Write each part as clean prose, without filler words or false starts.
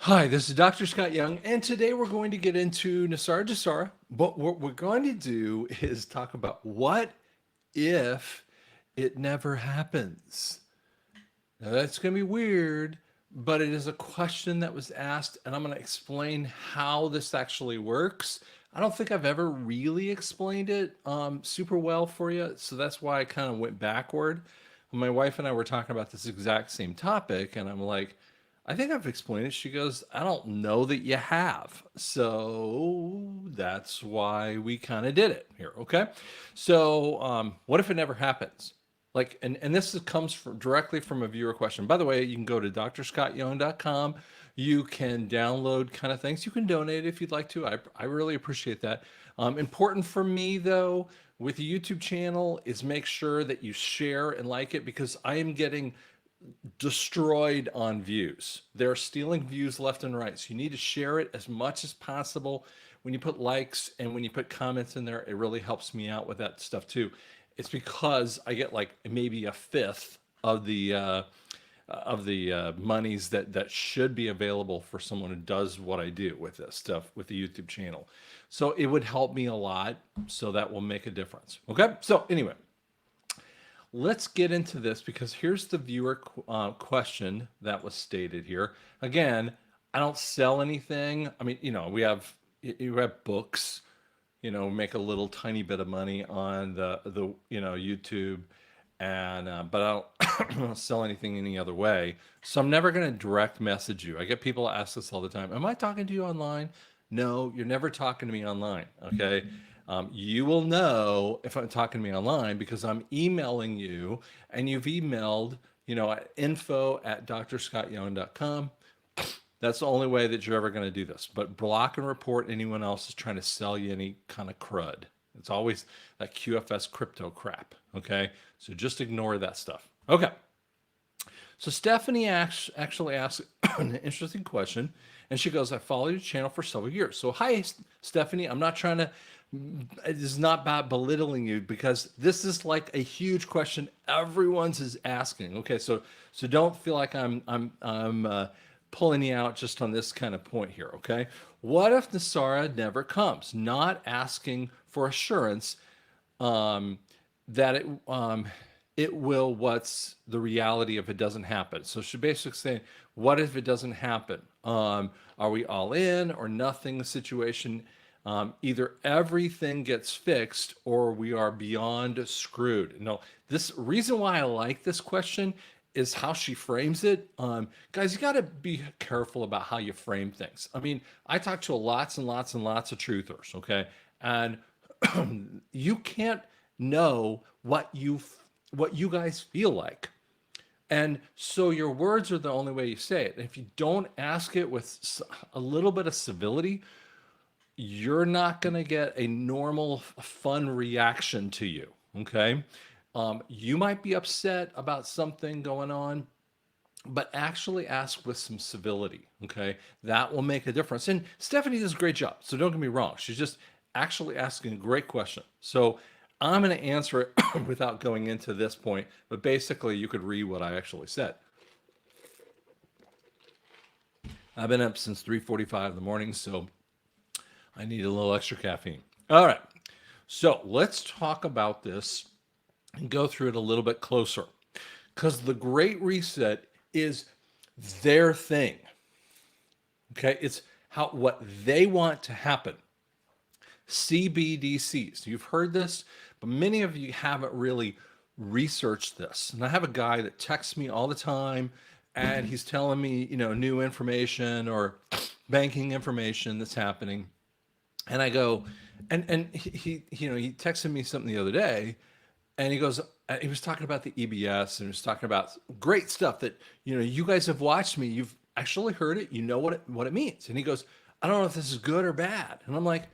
Hi, this is Dr. Scott Young, and today we're going to get into NESARA GESARA. But what we're going to do is talk about what if it never happens. Now, that's going to be weird, but it is a question that was asked, and I'm going to explain how this actually works. I don't think I've ever really explained it super well for you, so that's why I kind of went backward. My wife and I were talking about this exact same topic, and I'm like, I think I've explained it. She goes, I don't know that you have. So that's why we kind of did it here. Okay. So, what if it never happens? Like, and comes from directly from a viewer question. By the way, you can go to drscottyoung.com. You can download kind of things. You can donate if you'd like to. I really appreciate that. Important for me though, with the YouTube channel is make sure that you share and like it, because I am getting destroyed on views. They're stealing views left and right. So you need to share it as much as possible. When you put likes and when you put comments in there, it really helps me out with that stuff too. It's because I get like maybe a fifth of the monies that should be available for someone who does what I do with this stuff with the YouTube channel. So it would help me a lot. So that will make a difference. Okay. So anyway, let's get into this, because here's the viewer question that was stated here. Again, I don't sell anything. I mean, you have books, make a little tiny bit of money on the YouTube, and but I don't sell anything any other way. So I'm never going to direct message you. I get people ask this all the time. Am I talking to you online? No, you're never talking to me online. Okay. You will know if I'm talking to me online because I'm emailing you, and you've emailed, at info@drscottyoung.com. That's the only way that you're ever going to do this. But block and report anyone else is trying to sell you any kind of crud. It's always that QFS crypto crap. Okay. So just ignore that stuff. Okay. So Stephanie actually asked an interesting question, and she goes, I followed your channel for several years. So hi, Stephanie. I'm not trying to, it is not about belittling you, because this is like a huge question everyone's is asking. Okay, so don't feel like I'm pulling you out just on this kind of point here. Okay, what if NESARA never comes? Not asking for assurance that it will. What's the reality if it doesn't happen? So she's basically saying, what if it doesn't happen? Are we all in or nothing situation? Either everything gets fixed or we are beyond screwed. No, this reason why I like this question is how she frames it. Guys, you got to be careful about how you frame things. I mean, I talk to lots and lots and lots of truthers, okay? And you can't know what you guys feel like. And so your words are the only way you say it. And if you don't ask it with a little bit of civility, you're not going to get a normal, fun reaction to you. Okay. You might be upset about something going on, but actually ask with some civility. Okay. That will make a difference. And Stephanie does a great job. So don't get me wrong. She's just actually asking a great question. So I'm going to answer it without going into this point, but basically you could read what I actually said. I've been up since 3:45 in the morning, so I need a little extra caffeine. All right. So let's talk about this and go through it a little bit closer, because the Great Reset is their thing. Okay. It's what they want to happen. CBDCs. You've heard this, but many of you haven't really researched this. And I have a guy that texts me all the time, and he's telling me, new information or banking information that's happening. And I go, and he texted me something the other day, and he goes, he was talking about the EBS, and he was talking about great stuff that, you guys have watched me. You've actually heard it. You know what it means. And he goes, I don't know if this is good or bad. And I'm like,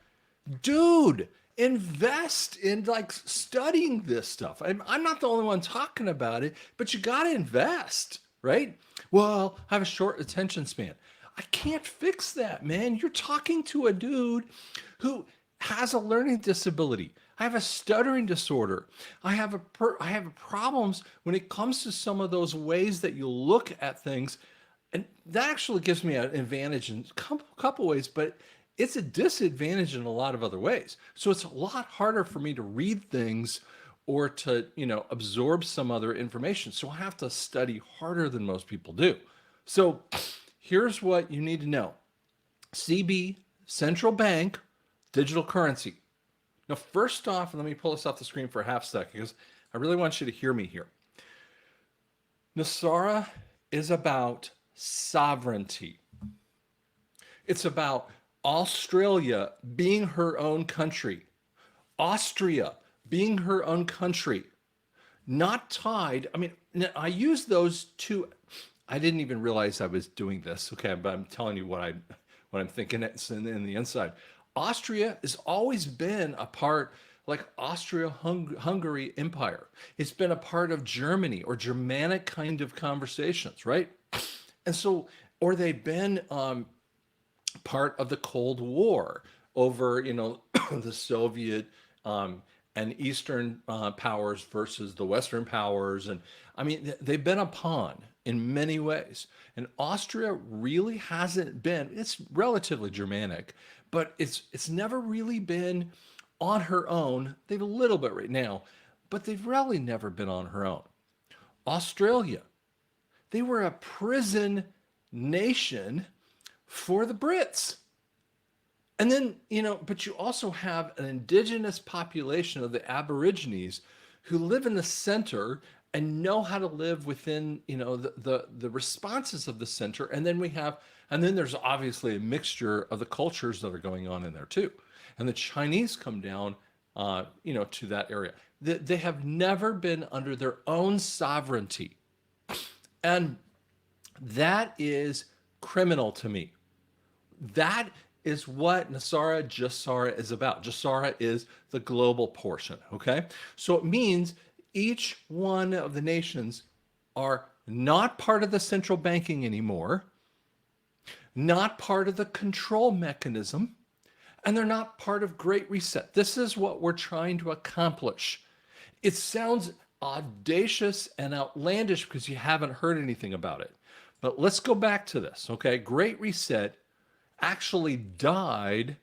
dude, invest in like studying this stuff. I'm not the only one talking about it, but you got to invest, right? Well, I have a short attention span. I can't fix that, man. You're talking to a dude who has a learning disability. I have a stuttering disorder. I have problems when it comes to some of those ways that you look at things. And that actually gives me an advantage in a couple ways, but it's a disadvantage in a lot of other ways. So it's a lot harder for me to read things or to, absorb some other information. So I have to study harder than most people do. So here's what you need to know. CB, central bank, digital currency. Now, first off, let me pull this off the screen for a half second because I really want you to hear me here. NESARA is about sovereignty. It's about Australia being her own country, Austria being her own country, not tied. I mean, I use those two. I didn't even realize I was doing this. Okay, but I'm telling you what I'm thinking. It's in the inside. Austria has always been a part, like Austria-Hungary Empire. It's been a part of Germany or Germanic kind of conversations, right? And so, or they've been part of the Cold War over, the Soviet and Eastern powers versus the Western powers. And I mean, they've been a pawn in many ways. And Austria really hasn't been, it's relatively Germanic, but it's never really been on her own. They've a little bit right now, but they've really never been on her own. Australia, they were a prison nation for the Brits. And then, but you also have an indigenous population of the Aborigines who live in the center and know how to live within, the responses of the center. And then there's obviously a mixture of the cultures that are going on in there too. And the Chinese come down, to that area. They have never been under their own sovereignty. And that is criminal to me. That is what NESARA, GESARA is about. GESARA is the global portion, okay? So it means each one of the nations are not part of the central banking anymore, not part of the control mechanism, and they're not part of Great Reset. This is what we're trying to accomplish. It sounds audacious and outlandish because you haven't heard anything about it. But let's go back to this, okay? Great Reset actually died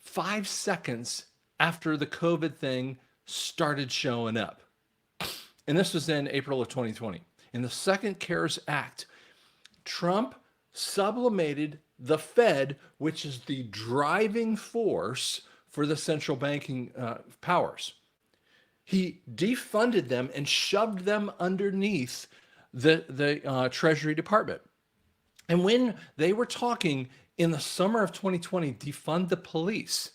5 seconds after the COVID thing started showing up. And this was in April of 2020. In the second CARES Act, Trump sublimated the Fed, which is the driving force for the central banking powers. He defunded them and shoved them underneath the Treasury Department. And when they were talking in the summer of 2020, defund the police,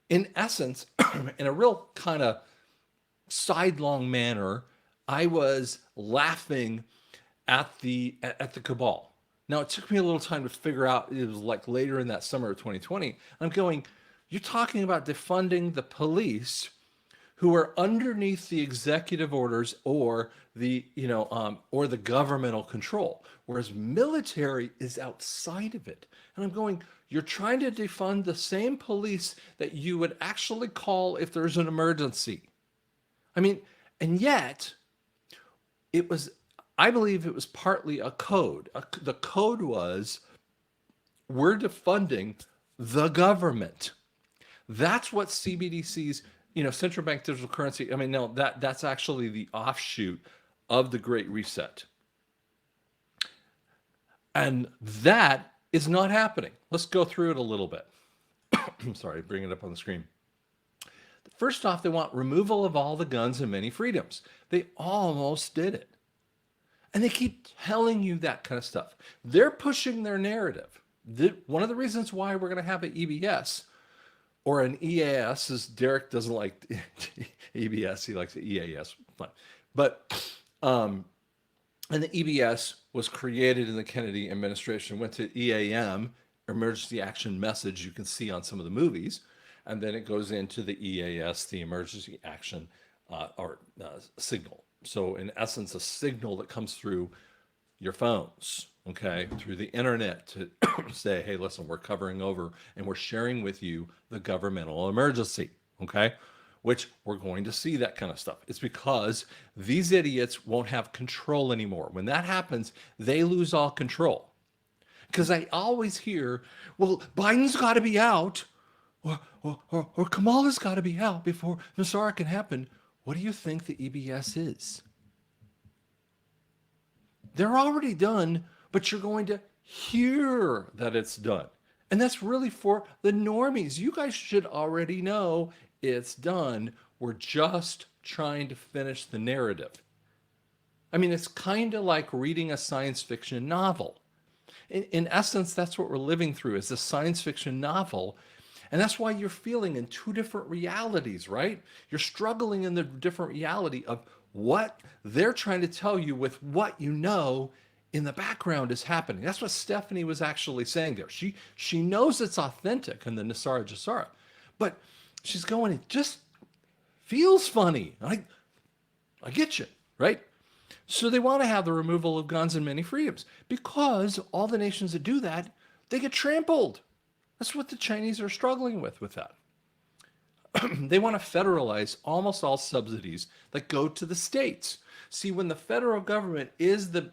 in essence, in a real kind of sidelong manner, I was laughing at the cabal. Now, it took me a little time to figure out, it was like later in that summer of 2020. I'm going, you're talking about defunding the police who are underneath the executive orders or the or the governmental control, whereas military is outside of it. And I'm going, you're trying to defund the same police that you would actually call if there's an emergency. I mean, and yet I believe it was partly a code. The code was, we're defunding the government. That's what CBDCs, central bank digital currency. I mean, no, that's actually the offshoot of the Great Reset. And that is not happening. Let's go through it a little bit. I'm sorry, bring it up on the screen. First off, they want removal of all the guns and many freedoms. They almost did it. And they keep telling you that kind of stuff. They're pushing their narrative. One of the reasons why we're going to have an EBS or an EAS is Derek doesn't like EBS. He likes the EAS. Fine. But, and the EBS was created in the Kennedy administration, went to EAM, Emergency Action Message, you can see on some of the movies. And then it goes into the EAS, the Emergency Action Signal. So in essence, a signal that comes through your phones, okay, through the internet to say, hey, listen, we're covering over and we're sharing with you the governmental emergency, okay? which we're going to see that kind of stuff. It's because these idiots won't have control anymore. When that happens, they lose all control. Because I always hear, well, Biden's got to be out, or Kamala's got to be out before NESARA can happen. What do you think the EBS is? They're already done, but you're going to hear that it's done. And that's really for the normies. You guys should already know it's done. We're just trying to finish the narrative. I mean, it's kind of like reading a science fiction novel. In essence, that's what we're living through, is a science fiction novel. And that's why you're feeling in two different realities, right? You're struggling in the different reality of what they're trying to tell you with what you know in the background is happening. That's what Stephanie was actually saying there. She knows it's authentic in the NESARA GESARA, but she's going, it just feels funny. I get you, right? So they want to have the removal of guns and many freedoms, because all the nations that do that, they get trampled. That's what the Chinese are struggling with that. They want to federalize almost all subsidies that go to the states. See, when the federal government is the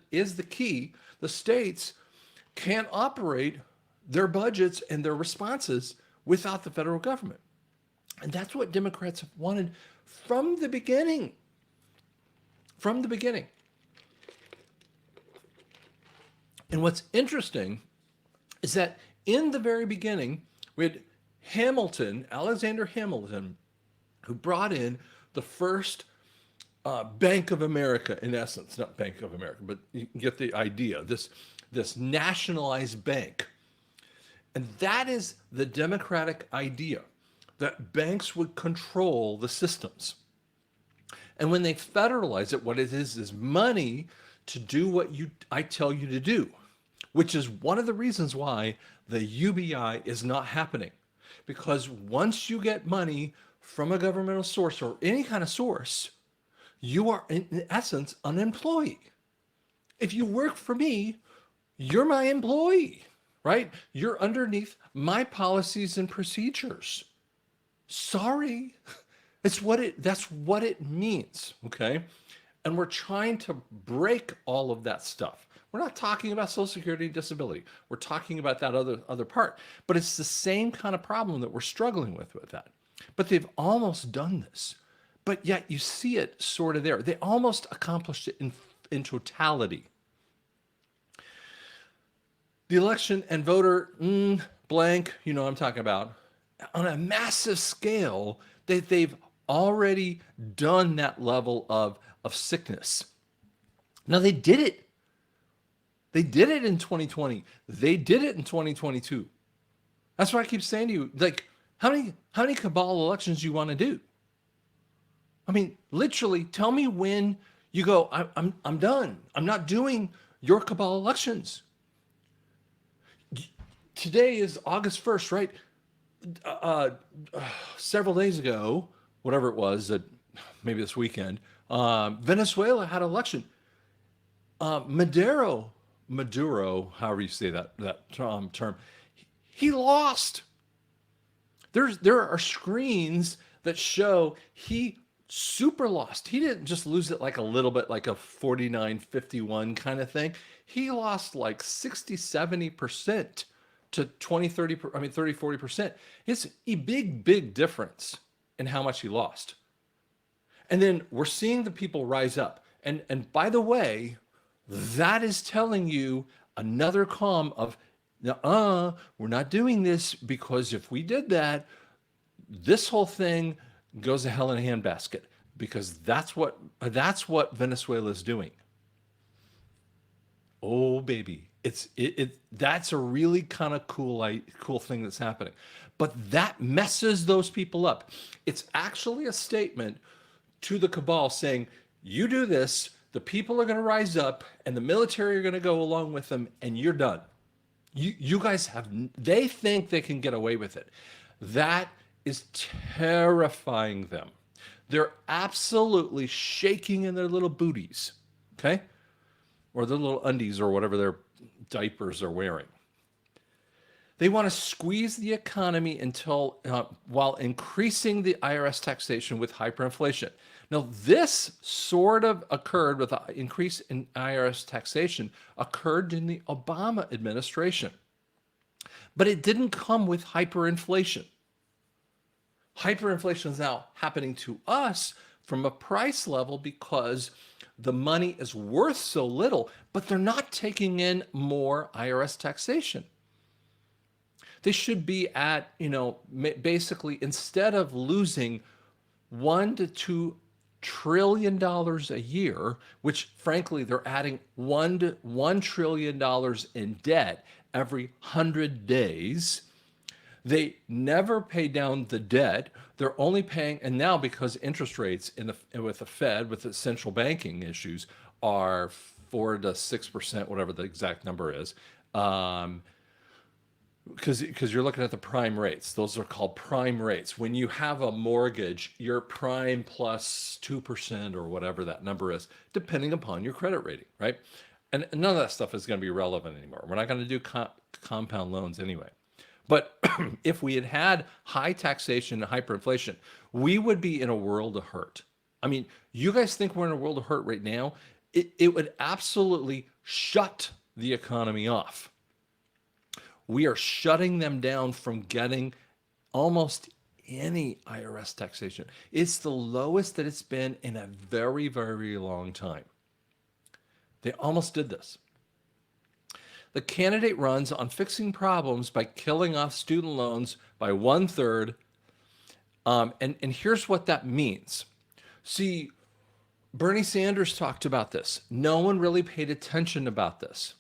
key, the states can't operate their budgets and their responses without the federal government. And that's what Democrats have wanted from the beginning. From the beginning. And what's interesting is that in the very beginning, we had Alexander Hamilton, who brought in the first Bank of America, in essence, not Bank of America, but you get the idea, this nationalized bank. And that is the democratic idea, that banks would control the systems. And when they federalize it, what it is money to do what I tell you to do, which is one of the reasons why the UBI is not happening. Because once you get money from a governmental source or any kind of source, you are in essence an employee. If you work for me, you're my employee, right? You're underneath my policies and procedures. Sorry. That's what it means, okay? And we're trying to break all of that stuff. We're not talking about Social Security and disability. We're talking about that other part. But it's the same kind of problem that we're struggling with that. But they've almost done this. But yet you see it sort of there. They almost accomplished it in totality. The election and voter blank, you know what I'm talking about, on a massive scale, they've already done that level of sickness. Now they did it. They did it in 2020. They did it in 2022. That's why I keep saying to you, like, how many Cabal elections you want to do? I mean, literally, tell me when you go, I'm done. I'm not doing your Cabal elections. Today is August 1st, right? Several days ago, whatever it was, maybe this weekend, Venezuela had an election. Maduro, however you say that term, he lost. There are screens that show he super lost. He didn't just lose it like a little bit, like a 49-51 kind of thing. He lost like 60-70% to 30-40%. It's a big difference in how much he lost. And then we're seeing the people rise up. And by the way, that is telling you another calm of, we're not doing this, because if we did that, this whole thing goes to hell in a handbasket, because that's what Venezuela is doing. Oh baby, that's a really kind of cool thing that's happening. But that messes those people up. It's actually a statement to the cabal saying, you do this, the people are going to rise up, and the military are going to go along with them, and you're done. You guys they think they can get away with it. That is terrifying them. They're absolutely shaking in their little booties, okay? Or their little undies or whatever their diapers are wearing. They want to squeeze the economy until while increasing the IRS taxation with hyperinflation. Now, this sort of occurred with an increase in IRS taxation occurred in the Obama administration, but it didn't come with hyperinflation. Hyperinflation is now happening to us from a price level because the money is worth so little, but they're not taking in more IRS taxation. They should be at, basically instead of losing $1 to $2 trillion a year, which frankly they're adding $1 trillion in debt every 100 days. They never pay down the debt. They're only paying, and now because interest rates with the Fed, with the central banking issues, are 4 to 6%, whatever the exact number is. Because you're looking at the prime rates. Those are called prime rates. When you have a mortgage, you're prime plus 2% or whatever that number is, depending upon your credit rating, right? And none of that stuff is going to be relevant anymore. We're not going to do compound loans anyway. But if we had had high taxation and hyperinflation, we would be in a world of hurt. I mean, you guys think we're in a world of hurt right now? It would absolutely shut the economy off. We are shutting them down from getting almost any IRS taxation. It's the lowest that it's been in a very, very long time. They almost did this. The candidate runs on fixing problems by killing off student loans by 1/3. And here's what that means. See, Bernie Sanders talked about this. No one really paid attention about this.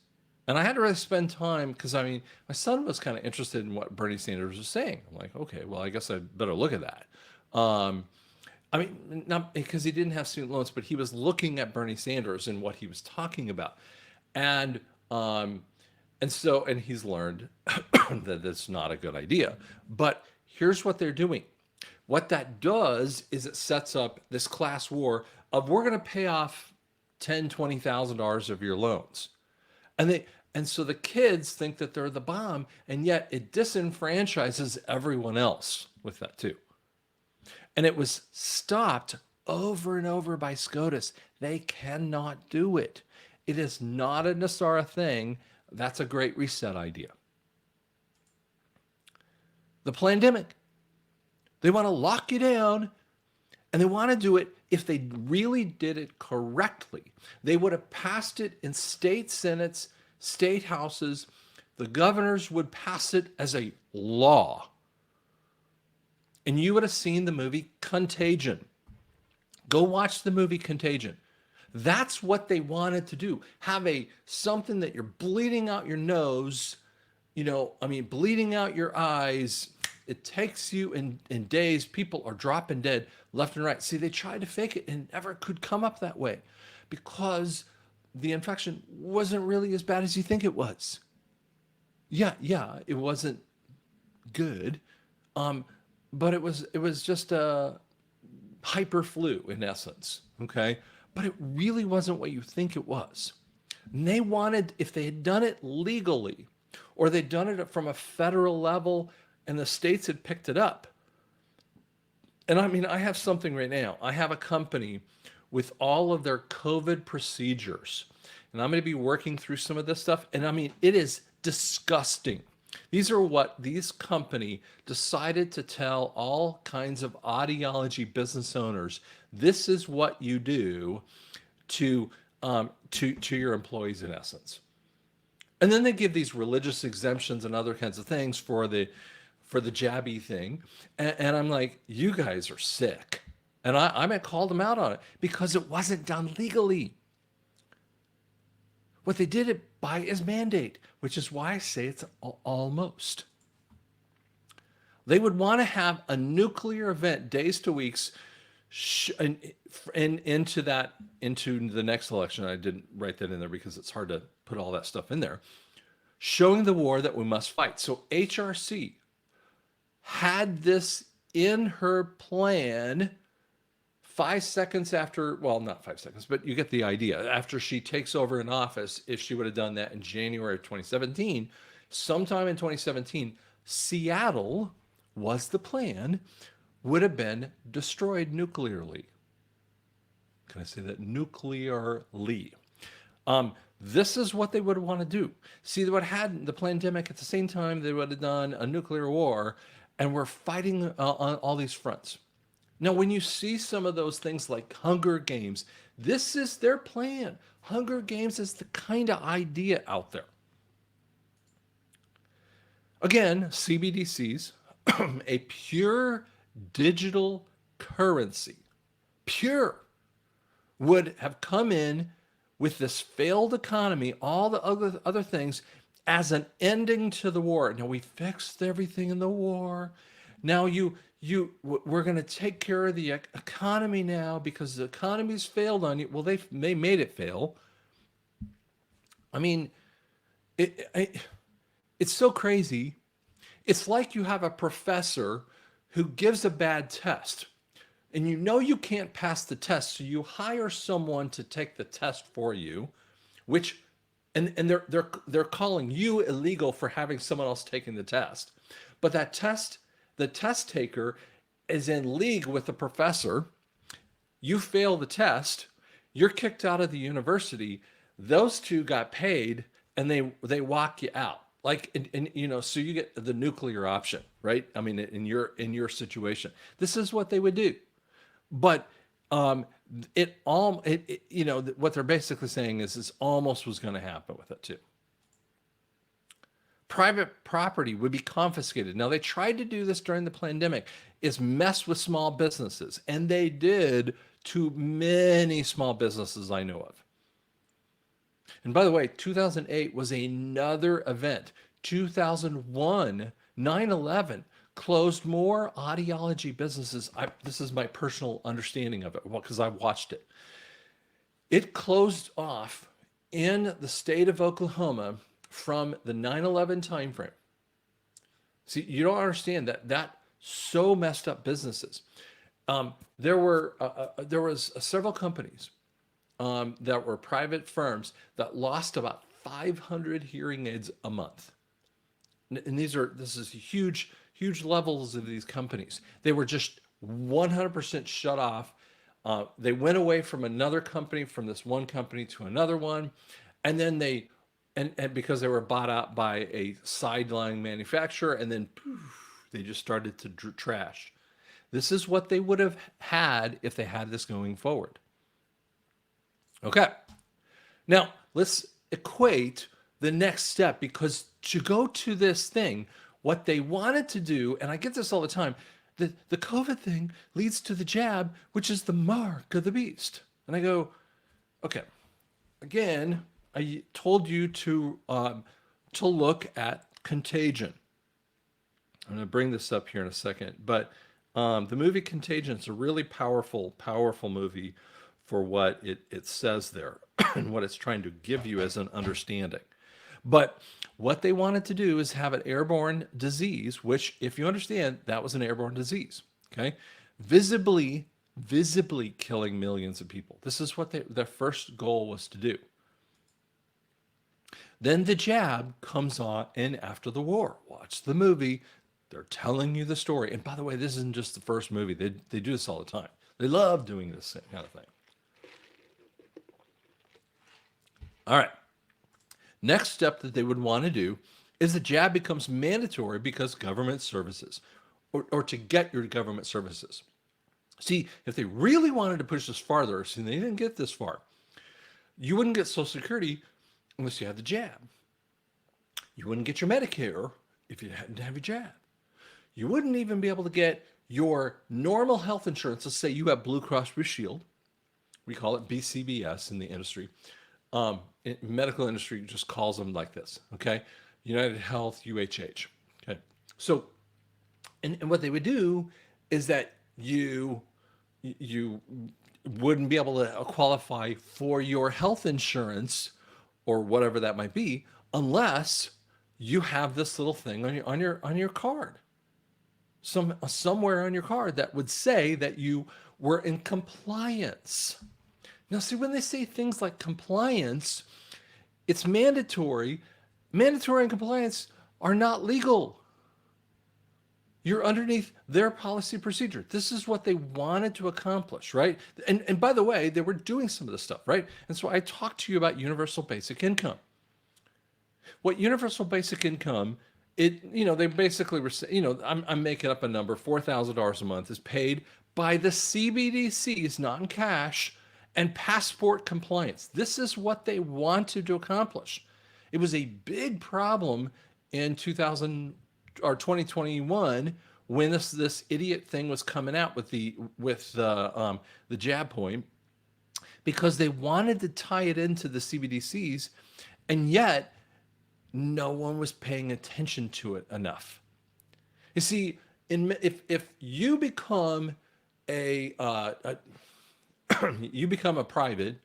And I had to really spend time because, my son was kind of interested in what Bernie Sanders was saying. I'm like, okay, well, I guess I better look at that. Not because he didn't have student loans, but he was looking at Bernie Sanders and what he was talking about. And he's learned that that's not a good idea. But here's what they're doing. What that does is it sets up this class war of we're going to pay off $10,000, $20,000 of your loans. And so the kids think that they're the bomb, and yet it disenfranchises everyone else with that too. And it was stopped over and over by SCOTUS. They cannot do it. It is not a NESARA thing. That's a great reset idea. The pandemic. They want to lock you down, and they want to do it. If they really did it correctly, they would have passed it in state senates, state houses. The governors would pass it as a law. And you would have seen the movie Contagion. Go watch the movie Contagion. That's what they wanted to do. Have something that you're bleeding out your nose, bleeding out your eyes. It takes you in days. People are dropping dead left and right. See, they tried to fake it and never could come up that way because the infection wasn't really as bad as you think it was. Yeah, it wasn't good. But it was just a hyper flu in essence, okay? But it really wasn't what you think it was. And they wanted, if they had done it legally, or they'd done it from a federal level and the states had picked it up. And I have something right now. I have a company with all of their COVID procedures. And I'm going to be working through some of this stuff. And it is disgusting. These are what these company decided to tell all kinds of ideology business owners. This is what you do to your employees in essence. And then they give these religious exemptions and other kinds of things for the jabby thing. And I'm like, you guys are sick. And I called them out on it because it wasn't done legally. What they did it by is mandate, which is why I say it's almost. They would want to have a nuclear event days to weeks into the next election. I didn't write that in there because it's hard to put all that stuff in there. Showing the war that we must fight. So HRC had this in her plan 5 seconds after, well, not 5 seconds, but you get the idea. After she takes over in office, if she would have done that in January of 2017, sometime in 2017, Seattle was the plan, would have been destroyed nuclearly. Can I say that? Nuclearly. This is what they would want to do. See, they would have had the pandemic at the same time they would have done a nuclear war, and we're fighting on all these fronts. Now, when you see some of those things like Hunger Games, this is their plan. Hunger Games is the kind of idea out there. Again, CBDCs, a pure digital currency, pure, would have come in with this failed economy, all the other things, as an ending to the war. Now, we fixed everything in the war. Now we're going to take care of the economy now because the economy's failed on you. Well, they made it fail. I mean, it's so crazy. It's like you have a professor who gives a bad test, and you know you can't pass the test, so you hire someone to take the test for you, which and they're calling you illegal for having someone else taking the test. But that test, the test taker is in league with the professor. You fail the test, you're kicked out of the university. Those two got paid and they walk you out. Like, so you get the nuclear option, right? I mean, in your situation, this is what they would do. But what they're basically saying is this almost was going to happen with it too. Private property would be confiscated. Now, they tried to do this during the pandemic, is mess with small businesses, and they did to many small businesses I know of. And by the way, 2008 was another event. 2001, 9/11 closed more audiology businesses. This is my personal understanding of it because I watched it. It closed off in the state of Oklahoma from the 9/11 timeframe. See, you don't understand that so messed up businesses. There was several companies that were private firms that lost about 500 hearing aids a month. And this is huge levels of these companies. They were just 100% shut off. They went away from another company, from this one company to another one. And then and because they were bought out by a sideline manufacturer, and then poof, they just started to trash. This is what they would have had if they had this going forward. Okay. Now, let's equate the next step, because to go to this thing, what they wanted to do, and I get this all the time, the COVID thing leads to the jab, which is the mark of the beast. And I go, okay, again, I told you to look at contagion. I'm going to bring this up here in a second, but the movie Contagion is a really powerful movie for what it says there and what it's trying to give you as an understanding. But what they wanted to do is have an airborne disease, which, if you understand, that was an airborne disease, okay? Visibly killing millions of people. This is what their first goal was to do. Then the jab comes on in after the war. Watch the movie. They're telling you the story. And by the way, this isn't just the first movie. They do this all the time. They love doing this kind of thing. All right. Next step that they would want to do is the jab becomes mandatory because government services, or to get your government services. See, if they really wanted to push this farther, see, they didn't get this far. You wouldn't get Social Security unless you had the jab. You wouldn't get your Medicare if you hadn't have your jab. You wouldn't even be able to get your normal health insurance. Let's say you have Blue Cross Blue Shield. We call it BCBS in the industry. Medical industry just calls them like this, okay? United Health, UHH, okay? So, and what they would do is that you wouldn't be able to qualify for your health insurance or whatever that might be unless you have this little thing on your card, somewhere on your card that would say that you were in compliance. Now, see, when they say things like compliance, it's mandatory. Mandatory and compliance are not legal. You're underneath their policy procedure. This is what they wanted to accomplish, right? And by the way, they were doing some of this stuff, right? And so I talked to you about universal basic income. What universal basic income, they basically were, I'm making up a number, $4,000 a month is paid by the CBDCs, not in cash, and passport compliance. This is what they wanted to accomplish. It was a big problem in 2021 when this idiot thing was coming out with the jab point, because they wanted to tie it into the CBDCs, and yet no one was paying attention to it enough. You see, if you become you become a private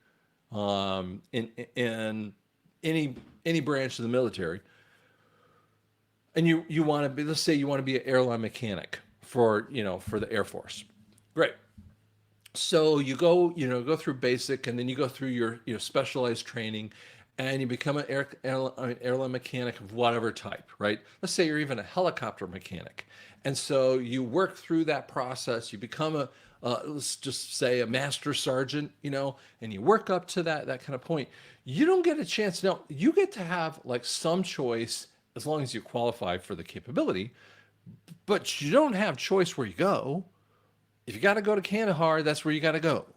in any branch of the military, and you want to be, let's say you want to be an airline mechanic for the Air Force. Great. So you go through basic, and then you go through your specialized training, and you become an airline mechanic of whatever type, right? Let's say you're even a helicopter mechanic. And so you work through that process, you become let's just say a master sergeant, and you work up to that kind of point. You don't get a chance. No, you get to have like some choice as long as you qualify for the capability, but you don't have choice where you go. If you got to go to Kandahar, that's where you got to go.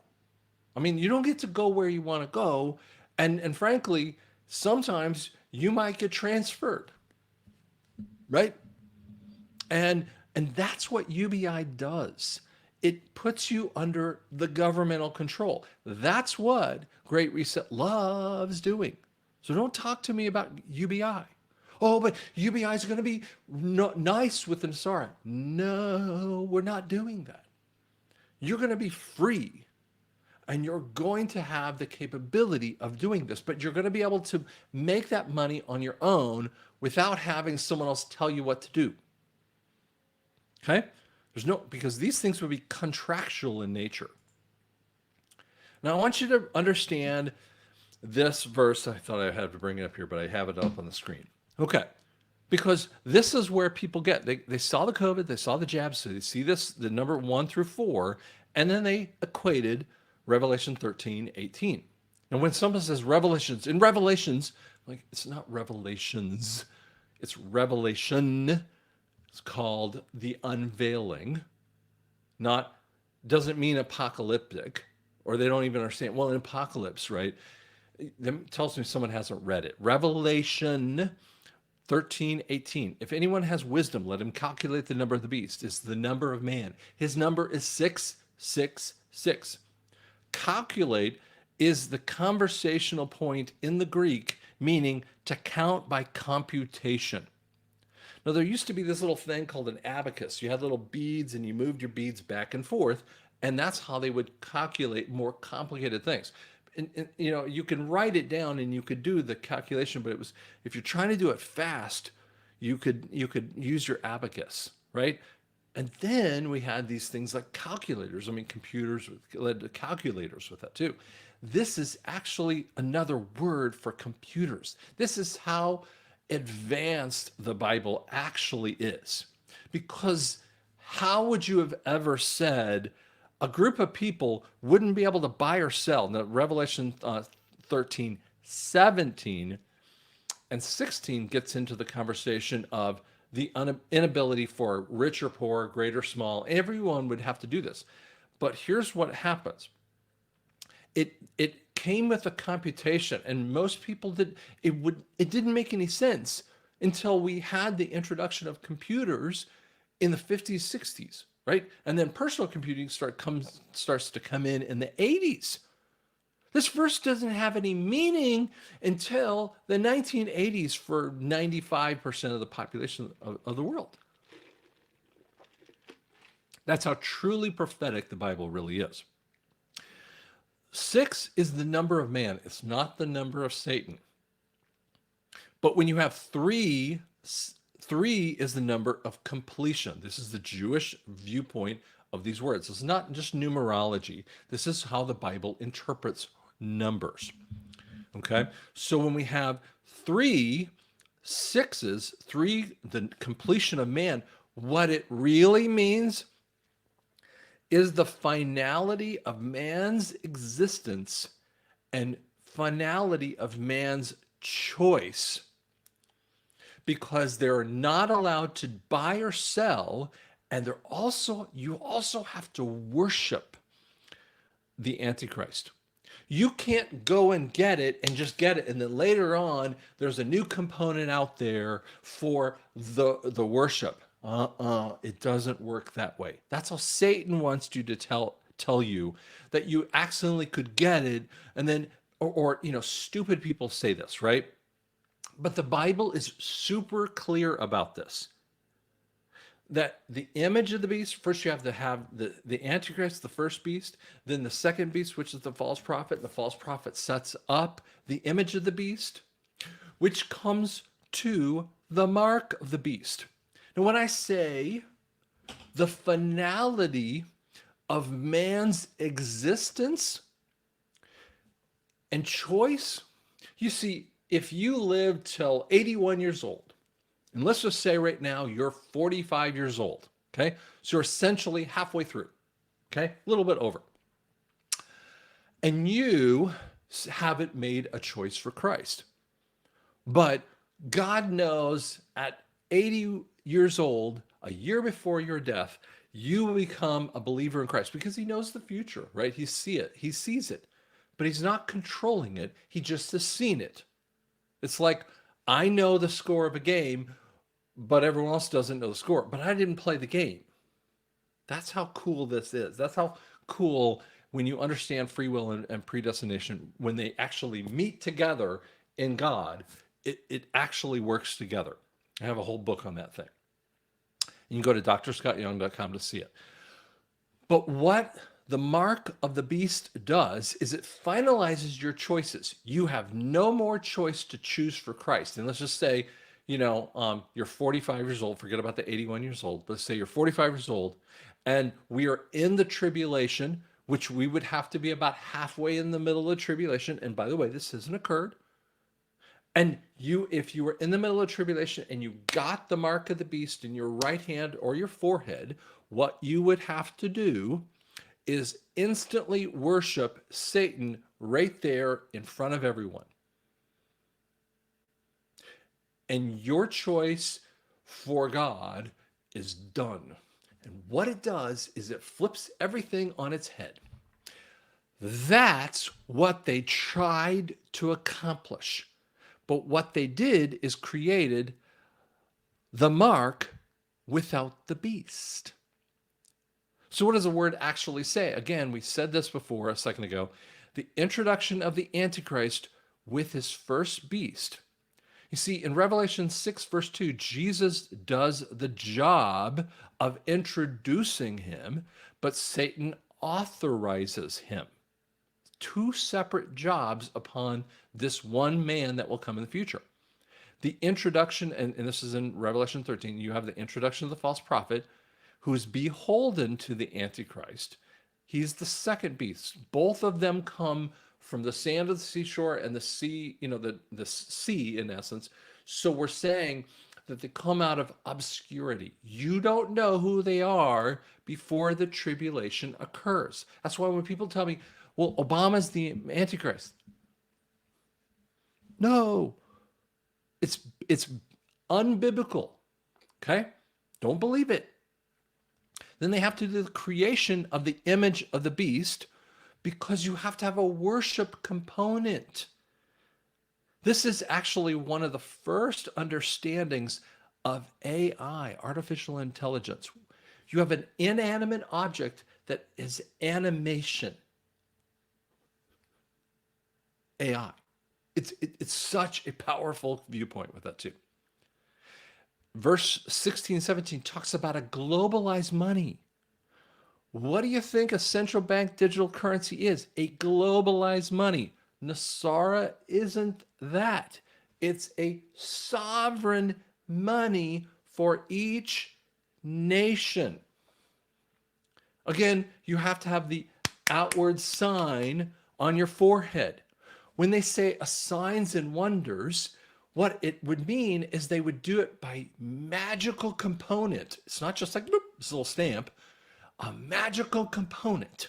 I mean, you don't get to go where you want to go. And frankly, sometimes you might get transferred, right? And that's what UBI does. It puts you under the governmental control. That's what Great Reset loves doing. So don't talk to me about UBI. Oh, but UBI is going to be nice with the NESARA. No, we're not doing that. You're going to be free. And you're going to have the capability of doing this, but you're going to be able to make that money on your own without having someone else tell you what to do. Okay? Because these things would be contractual in nature. Now, I want you to understand this verse. I thought I had to bring it up here, but I have it up on the screen. Okay. Because this is where people get, they saw the COVID, they saw the jabs, so they see this, the number 1 through 4, and then they equated Revelation 13:18. And when someone says Revelations, in Revelations, like, it's not Revelations, it's Revelation. It's called the unveiling. Doesn't mean apocalyptic, or they don't even understand. Well, in apocalypse, right? That tells me someone hasn't read it. Revelation 13:18. If anyone has wisdom, let him calculate the number of the beast. It's the number of man. His number is 666. Calculate is the conversational point in the Greek, meaning to count by computation. Now, there used to be this little thing called an abacus. You had little beads, and you moved your beads back and forth, and that's how they would calculate more complicated things. And you can write it down, and you could do the calculation, but if you're trying to do it fast, you could use your abacus, right? And then we had these things like calculators. I mean, computers led to calculators with that too. This is actually another word for computers. This is how advanced the Bible actually is. Because how would you have ever said a group of people wouldn't be able to buy or sell? Now, Revelation 13:17 and 16 gets into the conversation of the inability for rich or poor, great or small. Everyone would have to do this. But here's what happens. It came with a computation, and most people it didn't make any sense until we had the introduction of computers in the 50s, 60s, right? And then personal computing starts to come in the 80s. This verse doesn't have any meaning until the 1980s for 95% of the population of the world. That's how truly prophetic the Bible really is. 6 is the number of man. It's not the number of Satan. But when you have 3 is the number of completion. This is the Jewish viewpoint of these words. It's not just numerology. This is how the Bible interprets numbers. Okay? So when we have 3, sixes, three, the completion of man, what it really means is the finality of man's existence and finality of man's choice, because they're not allowed to buy or sell, and you also have to worship the Antichrist. You can't go and get it and just get it, and then later on there's a new component out there for the worship. It doesn't work that way. That's how Satan wants you to tell you that you accidentally could get it, and then or stupid people say this, right? But the Bible is super clear about this. That the image of the beast, first you have to have the Antichrist, the first beast, then the second beast, which is the false prophet. The false prophet sets up the image of the beast, which comes to the mark of the beast. Now, when I say the finality of man's existence and choice, you see, if you live till 81 years old, and let's just say right now you're 45 years old, okay? So you're essentially halfway through, okay? A little bit over. And you haven't made a choice for Christ. But God knows at 80 years old, a year before your death, you will become a believer in Christ because he knows the future, right? He sees it, but he's not controlling it. He just has seen it. It's like, I know the score of a game, but everyone else doesn't know the score. But I didn't play the game. That's how cool this is. That's how cool when you understand free will and predestination, when they actually meet together in God, it actually works together. I have a whole book on that thing. You can go to DrScottYoung.com to see it. But what the mark of the beast does is it finalizes your choices. You have no more choice to choose for Christ. And let's just say, you're 45 years old. Forget about the 81 years old. Let's say you're 45 years old, and we are in the tribulation, which we would have to be about halfway in the middle of the tribulation. And by the way, this hasn't occurred. And if you were in the middle of tribulation and you got the mark of the beast in your right hand or your forehead, what you would have to do is instantly worship Satan right there in front of everyone. And your choice for God is done. And what it does is it flips everything on its head. That's what they tried to accomplish. But what they did is created the mark without the beast. So what does the word actually say? Again, we said this before a second ago. The introduction of the Antichrist with his first beast. You see, in Revelation 6, verse 2, Jesus does the job of introducing him, but Satan authorizes him. Two separate jobs upon this one man that will come in the future. The introduction, and this is in Revelation 13, you have the introduction of the false prophet who's beholden to the Antichrist. He's the second beast. Both of them come from the sand of the seashore and the sea, the sea in essence. So we're saying that they come out of obscurity. You don't know who they are before the tribulation occurs. That's why when people tell me, well, Obama's the Antichrist. No, it's unbiblical. Okay? Don't believe it. Then they have to do the creation of the image of the beast, because you have to have a worship component. This is actually one of the first understandings of AI, artificial intelligence. You have an inanimate object that is animation. AI. It's such a powerful viewpoint with that too. Verse 16, 17 talks about a globalized money. What do you think a central bank digital currency is? A globalized money. NESARA isn't that. It's a sovereign money for each nation. Again, you have to have the outward sign on your forehead. When they say a signs and wonders, what it would mean is they would do it by magical component. It's not just like boop, this little stamp, a magical component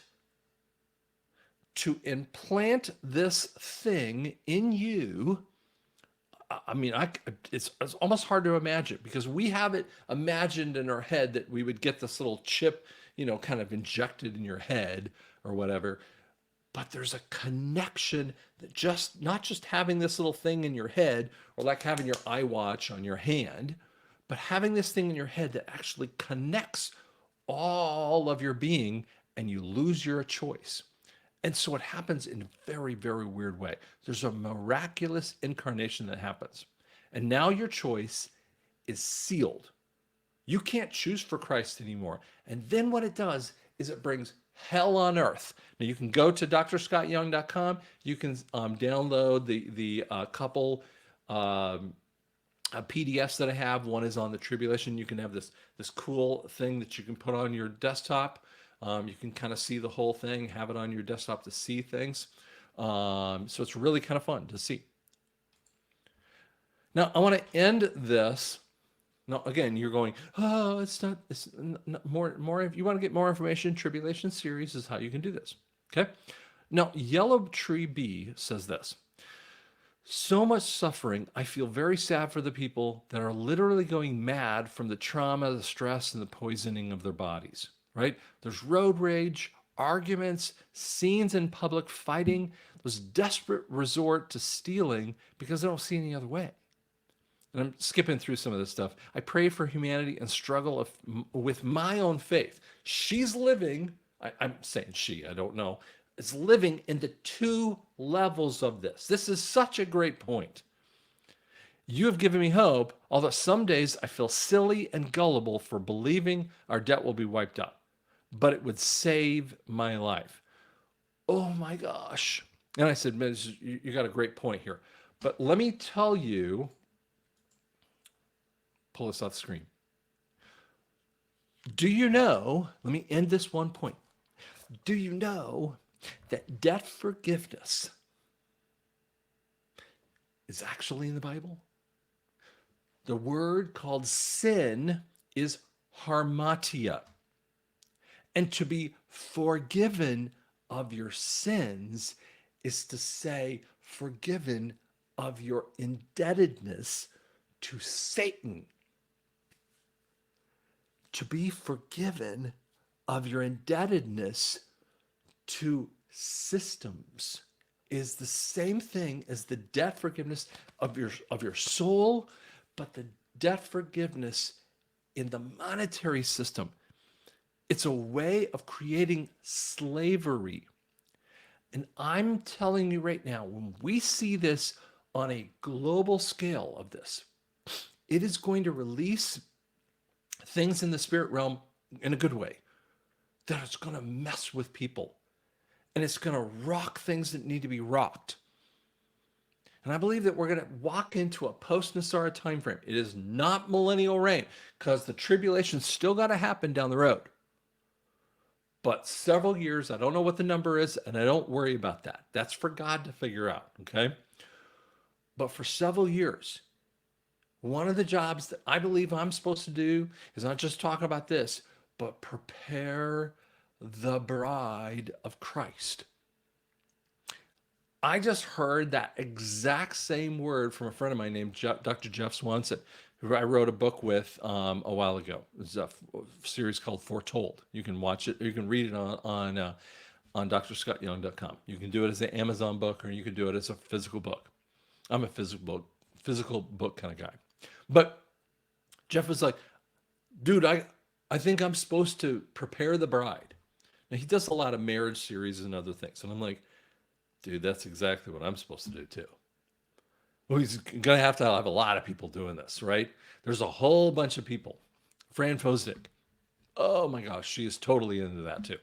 to implant this thing in you. I mean, it's almost hard to imagine because we have it imagined in our head that we would get this little chip, kind of injected in your head or whatever. But there's a connection that not just having this little thing in your head or like having your iWatch on your hand, but having this thing in your head that actually connects all of your being and you lose your choice. And so it happens in a very, very weird way. There's a miraculous incarnation that happens. And now your choice is sealed. You can't choose for Christ anymore. And then what it does is it brings hell on earth. Now you can go to DrScottYoung.com. You can download the couple PDFs that I have. One is on the tribulation. You can have this cool thing that you can put on your desktop. You can kind of see the whole thing, have it on your desktop to see things. So it's really kind of fun to see. Now I want to end this. Now, again, you're going, oh, it's not more. If you want to get more information, Tribulation Series is how you can do this. Okay. Now, Yellow Tree B says this. So much suffering. I feel very sad for the people that are literally going mad from the trauma, the stress, and the poisoning of their bodies, right? There's road rage, arguments, scenes in public, fighting, those desperate resort to stealing because they don't see any other way. And I'm skipping through some of this stuff. I pray for humanity and struggle with my own faith. She's living, I'm saying she, I don't know, is living in the two levels of this. This is such a great point. You have given me hope, although some days I feel silly and gullible for believing our debt will be wiped out, but it would save my life. Oh my gosh. And I said, man, you got a great point here. But let me tell you, pull this off the screen. Do you know, let me end this one point. Do you know that debt forgiveness is actually in the Bible? The word called sin is harmatia. And to be forgiven of your sins is to say forgiven of your indebtedness to Satan. To be forgiven of your indebtedness to systems is the same thing as the debt forgiveness of your soul, but the debt forgiveness in the monetary system. It's a way of creating slavery. And I'm telling you right now, when we see this on a global scale of this, it is going to release things in the spirit realm in a good way, that it's going to mess with people and it's going to rock things that need to be rocked. And I believe that we're going to walk into a post-NESARA time frame. It is not millennial reign because the tribulation's still got to happen down the road. But several years, I don't know what the number is, and I don't worry about that. That's for God to figure out, okay? But for several years, one of the jobs that I believe I'm supposed to do is not just talk about this, but prepare the bride of Christ. I just heard that exact same word from a friend of mine named Dr. Jeff Swanson, who I wrote a book with a while ago. It's a series called Foretold. You can watch it. You can read it on DrScottYoung.com. You can do it as an Amazon book, or you can do it as a physical book. I'm a physical book kind of guy. But Jeff was like, dude, I think I'm supposed to prepare the bride. Now, he does a lot of marriage series and other things. And I'm like, dude, that's exactly what I'm supposed to do too. Well, he's going to have a lot of people doing this, right? There's a whole bunch of people. Fran Fosdick. Oh my gosh, she is totally into that too.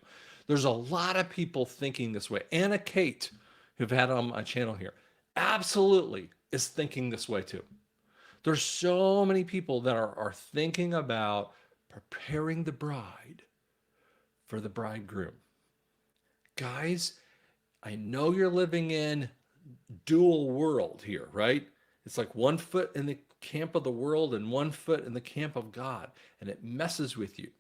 There's a lot of people thinking this way. Anna Kate, who've had on my channel here, absolutely is thinking this way too. There's so many people that are thinking about preparing the bride for the bridegroom. Guys, I know you're living in dual world here, right? It's like one foot in the camp of the world and one foot in the camp of God, and it messes with you.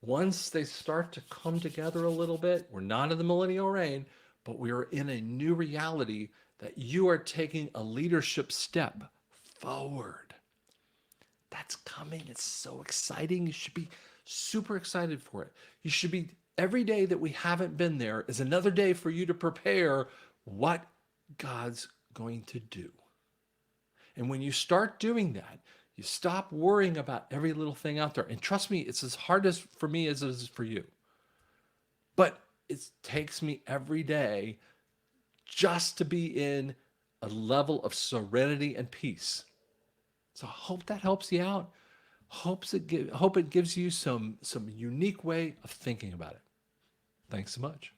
Once they start to come together a little bit, we're not in the millennial reign, but we are in a new reality that you are taking a leadership step forward. That's coming. It's so exciting. You should be super excited for it. You should be, every day that we haven't been there is another day for you to prepare what God's going to do. And when you start doing that, you stop worrying about every little thing out there. And trust me, it's as hard as for me as it is for you. But it takes me every day just to be in a level of serenity and peace. So I hope that helps you out. Hope it gives you some unique way of thinking about it. Thanks so much.